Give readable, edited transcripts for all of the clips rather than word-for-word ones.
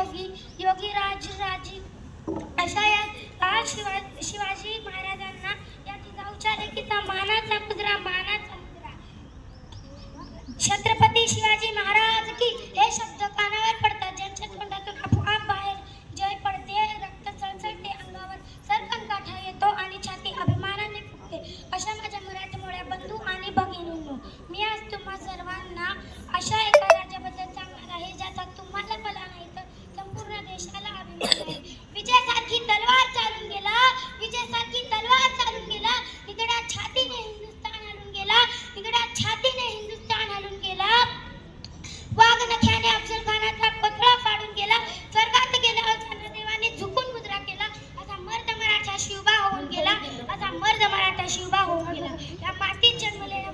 योगी योगीराज राजी अशा या शिवाजी महाराजांना या जिजाऊच्या लेकीचा मानाचा मुद्रा छत्रपती शिवाजी महाराज की हे शब्द कानावर पडतात, ज्यांच्या तोंडातून आपोआप बाहेर जय पडते, रक्त सळसळते, अंगावर सरकन काठा येतो आणि छाती अभिमानाने फुगते. अशा माझ्या मराठमोळ्या बंधू आणि भगिनींनो, मी आज तुम्हा सर्वांना अशा एका राजाबद्दल सांगणार आहे ज्याचा तुम्हाला मला नाही तर संपूर्ण देशाला अभिमान आहे. विजयासारखी तलवार चालून गेला, विजयासारखी तलवार चालून गेला, निगडा छातीने हिंदुस्थान हलून गेला, निगडा छातीने हिंदुस्थान हलून गेला. वाघ नख्याने अफजल खानाचा पुतळा फाडून गेला, स्वर्गात गेला चंद्रदेवाने झुकून मुद्रा केला. असा मर्द मराठा शिवबा होऊन गेला, असा मर्द मराठा शिवबा होऊन गेला. या मातीत जन्मलेल्या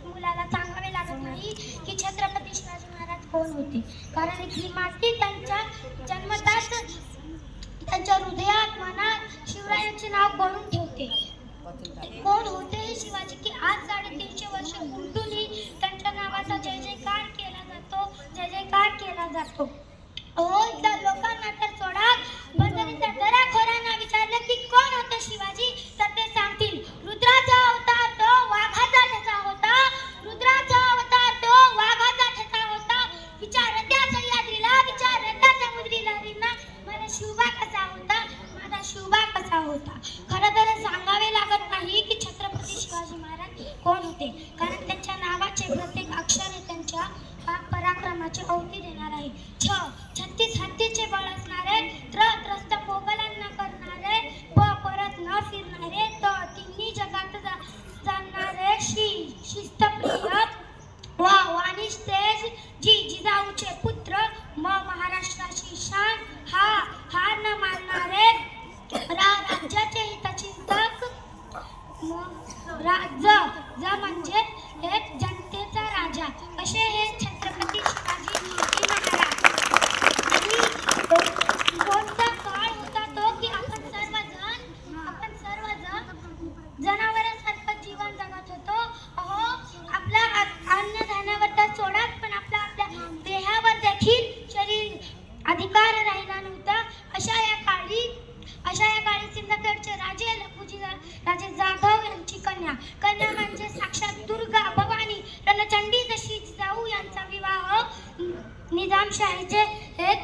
मुलाला सांगावे लागत नाही की छत्रपती शिवाजी महाराज कोण होते, कारण ही माती त्यांच्या जन्मताच त्यांच्या हृदयात मनात शिवरायांचे नाव कोरून ठेवते. कोण होते हे शिवाजी की आज 350 वर्ष उलटूनही त्यांच्या नावाचा जय जयकार केला जातो, जय जयकार केला जातो. हो, इथल्या लोकांना तर सोडा, बंदरीच्या दराखोरांना विचारलं की कोण होते शिवाजी तर ते सांगतील रुद्राचा अवतार तो वाघाचा ठसा होता, रुद्राचा अवतार तो वाघाचा ठसा होता. विचार त्या सह्याद्रीला, विचार त्या समुद्री लहरींना मला शिवबा कसा होता, माझा शिवबा कसा होता. खरं तर सांगावे लागत नाही की छत्रपती शिवाजी महाराज कोण होते, कारण त्यांच्या नावाचे प्रत्येक अक्षर त्यांच्या पराक्रमाची अवती देणार आहे. 36 हत्तीचे बळ असणारे, त्रस्त मोगलांना करणारे, परत न फिरणारे, तिन्ही जगात जाणणारे, शिस्तप्रिय वाणिश तेज जिजाऊचे पुत्र, महाराष्ट्राची शान, हार न मानणारे, राज्याचे हितचिंतक, ज म्हणजे एक जनतेचा राजा, असे हे छत्रपती शिवाजी महाराज. कोणता काळ होता तो की आपण सर्वजण जनावरांसारखं जीवन जगत होतो. अहो, आपल्या अन्नधान्यावर तर सोडाच, पण आपल्या देहावर देखील शरीर अधिकार राहिला नव्हता. अशा या काळी सिंदखेडचे राजे राजे जाधव यांची कन्या म्हणजे साक्षात दुर्गा भवानी रणचंडी जशी जिजाऊ यांचा विवाह निजामशाहीचे एक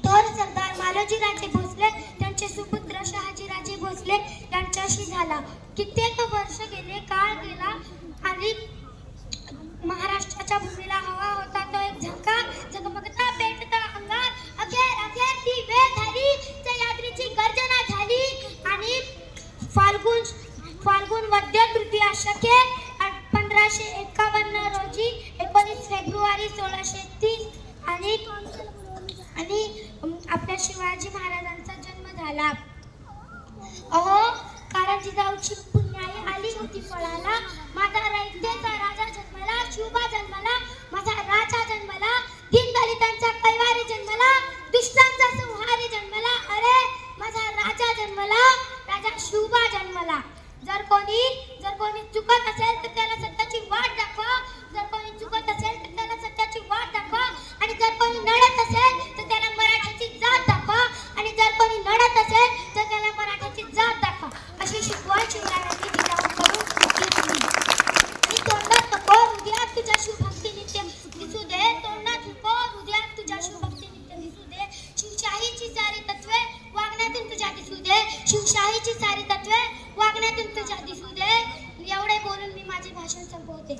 थोर सरदार मालोजीराजे भोसले त्यांचे सुपुत्र शहाजीराजे भोसले यांच्याशी झाला. कित्येक वर्ष गेले, काळ गेला आणि महाराष्ट्राच्या भूमीला हवा होता तो एक झंकार, झगमगता पेटता अंगार. अखेर ती वेळ झाली, सह्याद्रीची गर्जना झाली आणि फाल्गुन वद्य तृतीया शके 1551 रोजी 19 फेब्रुवारी 1630 आणि आपल्या शिवाजी महाराजांचा जन्म झाला. अहो, कारण जिजाऊची पुण्याई आली होती फळाला. माझा रयतेचा राजा जन्मला, शिवबा जन्मला, माझा राजा जन्मला, दीनदलितांचा कैवारी जन्मला, दुष्टांचा संहारी जन्मला. अरे, माझा राजा जन्मला, राजा शिवबा जन्मला. जर कोणी चुकत असेल तर त्याला सत्याची वाट दाखवा, जर कोणी चुकत असेल तर त्याला सत्याची वाट दाखवा, आणि जर कोणी नडत असेल तर त्याला मराठ्याची जात दाखवा, आणि जर कोणी नडत असेल तर त्याला मराठ्याची जात दाखवा. अशी शिकवण शिवरायांनी जिजाऊकडून घेतली. आणि तोंडात नको, हृदयात तुझ्या शिवभक्ती नित्य दिसू दे, तोंडात नको, हृदयात तुझ्या शिवभक्ती नित्य दिसू दे. शिवशाहीची सारी तत्वे वागण्यातून तुझ्या दिसू दे, शिवशाहीची सारी तत्वे वागण्यातून तुझ्या दिसू दे. एवढे बोलून मी माझे भाषण संपवते.